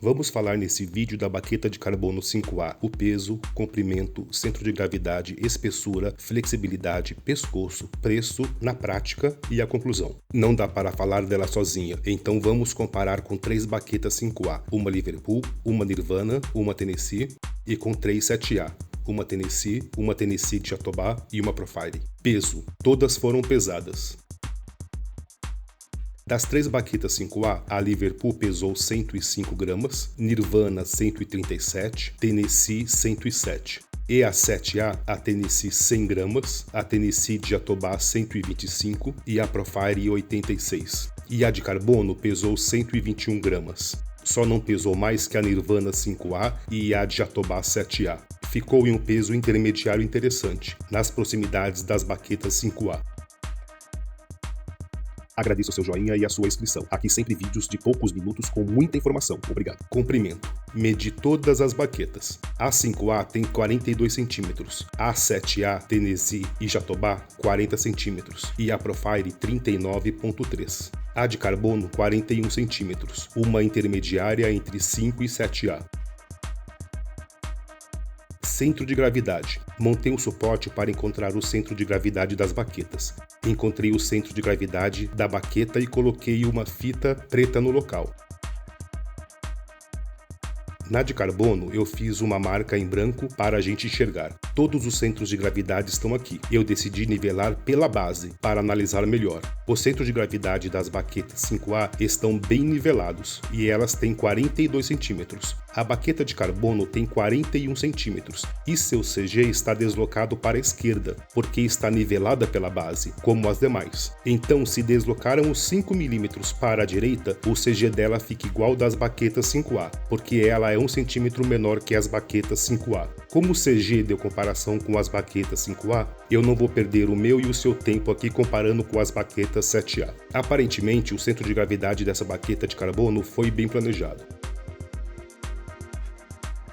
Vamos falar nesse vídeo da baqueta de carbono 5A, o peso, comprimento, centro de gravidade, espessura, flexibilidade, pescoço, preço, na prática e a conclusão. Não dá para falar dela sozinha, então vamos comparar com 3 baquetas 5A, uma Liverpool, uma Nirvana, uma Tennessee e com 3 7A. Uma Tennessee de Jatobá e uma Profile. Peso. Todas foram pesadas. Das 3 baquetas 5A, a Liverpool pesou 105 gramas, Nirvana 137, Tennessee 107. E a 7A, a Tennessee 100 gramas, a Tennessee de Jatobá 125 e a Profile 86. E a de carbono pesou 121 gramas. Só não pesou mais que a Nirvana 5A e a de Jatobá 7A. Ficou em um peso intermediário interessante, nas proximidades das baquetas 5A. Agradeço o seu joinha e a sua inscrição. Aqui sempre vídeos de poucos minutos com muita informação. Obrigado. Comprimento. Medi todas as baquetas. A 5A tem 42 centímetros. A 7A, Tennessee e Jatobá, 40 centímetros. E a Profile, 39,3. A de carbono, 41 centímetros. Uma intermediária entre 5 e 7A. Centro de gravidade. Montei um suporte para encontrar o centro de gravidade das baquetas. Encontrei o centro de gravidade da baqueta e coloquei uma fita preta no local. Na de carbono, eu fiz uma marca em branco para a gente enxergar. Todos os centros de gravidade estão aqui. Eu decidi nivelar pela base, para analisar melhor. Os centros de gravidade das baquetas 5A estão bem nivelados, e elas têm 42 centímetros. A baqueta de carbono tem 41 centímetros, e seu CG está deslocado para a esquerda, porque está nivelada pela base, como as demais. Então, se deslocaram os 5 mm para a direita, o CG dela fica igual das baquetas 5A, porque ela é 1 centímetro menor que as baquetas 5A. Como o CG deu comparação com as baquetas 5A, eu não vou perder o meu e o seu tempo aqui comparando com as baquetas 7A. Aparentemente, o centro de gravidade dessa baqueta de carbono foi bem planejado.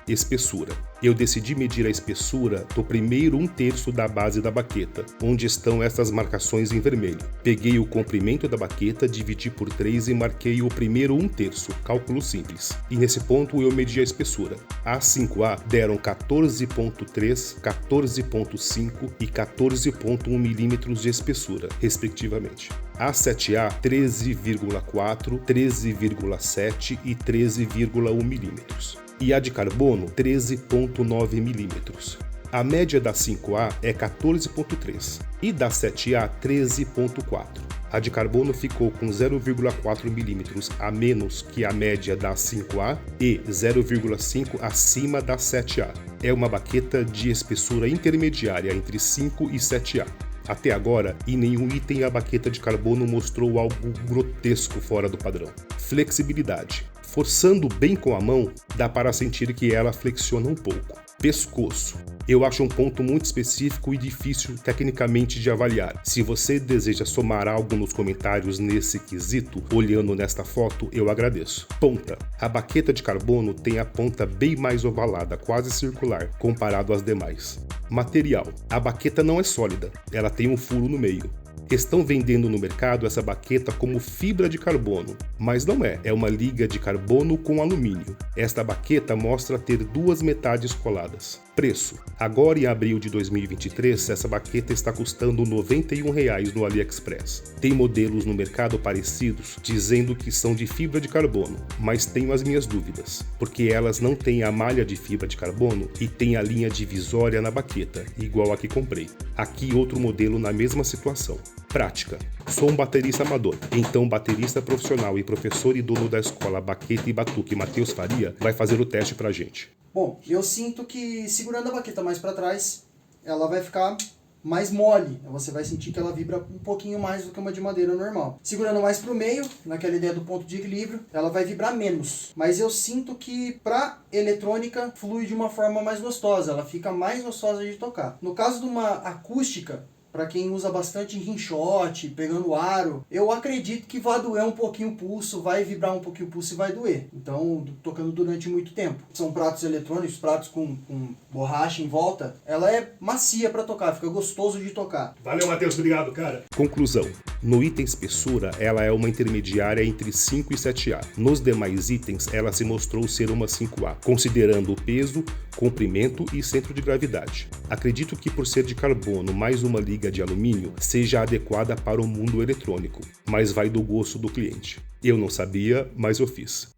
Espessura. Eu decidi medir a espessura do primeiro 1/3 da base da baqueta, onde estão essas marcações em vermelho. Peguei o comprimento da baqueta, dividi por 3 e marquei o primeiro 1/3, cálculo simples. E nesse ponto eu medi a espessura. As 5A deram 14,3, 14,5 e 14,1 milímetros de espessura, respectivamente. A 7A 13,4, 13,7 e 13,1 milímetros. E a de carbono 13,9 milímetros. A média da 5A é 14,3 e da 7A 13,4. A de carbono ficou com 0,4 milímetros a menos que a média da 5A e 0,5 acima da 7A. É uma baqueta de espessura intermediária entre 5 e 7A. Até agora, em nenhum item a baqueta de carbono mostrou algo grotesco fora do padrão. Flexibilidade. Forçando bem com a mão, dá para sentir que ela flexiona um pouco. Pescoço. Eu acho um ponto muito específico e difícil tecnicamente de avaliar. Se você deseja somar algo nos comentários nesse quesito, olhando nesta foto, eu agradeço. Ponta. A baqueta de carbono tem a ponta bem mais ovalada, quase circular, comparado às demais. Material. A baqueta não é sólida, ela tem um furo no meio. Estão vendendo no mercado essa baqueta como fibra de carbono, mas não é uma liga de carbono com alumínio. Esta baqueta mostra ter 2 metades coladas. Preço. Agora em abril de 2023, essa baqueta está custando R$ 91 no AliExpress. Tem modelos no mercado parecidos dizendo que são de fibra de carbono, mas tenho as minhas dúvidas, porque elas não têm a malha de fibra de carbono e tem a linha divisória na baqueta, igual a que comprei. Aqui outro modelo na mesma situação. Prática. Sou um baterista amador, então baterista profissional e professor e dono da escola Baqueta e Batuque Matheus Faria vai fazer o teste pra gente. Bom, eu sinto que segurando a baqueta mais para trás, ela vai ficar mais mole. Você vai sentir que ela vibra um pouquinho mais do que uma de madeira normal. Segurando mais para o meio, naquela ideia do ponto de equilíbrio, ela vai vibrar menos. Mas eu sinto que para eletrônica flui de uma forma mais gostosa, ela fica mais gostosa de tocar. No caso de uma acústica, para quem usa bastante rinchote, pegando aro, eu acredito que vai doer um pouquinho o pulso, vai vibrar um pouquinho o pulso e vai doer. Então, tocando durante muito tempo. São pratos eletrônicos, pratos com borracha em volta, ela é macia para tocar, fica gostoso de tocar. Valeu, Matheus, obrigado, cara. Conclusão. No item espessura, ela é uma intermediária entre 5 e 7A. Nos demais itens, ela se mostrou ser uma 5A, considerando o peso, comprimento e centro de gravidade. Acredito que por ser de carbono mais uma liga de alumínio, seja adequada para o mundo eletrônico, mas vai do gosto do cliente. Eu não sabia, mas eu fiz.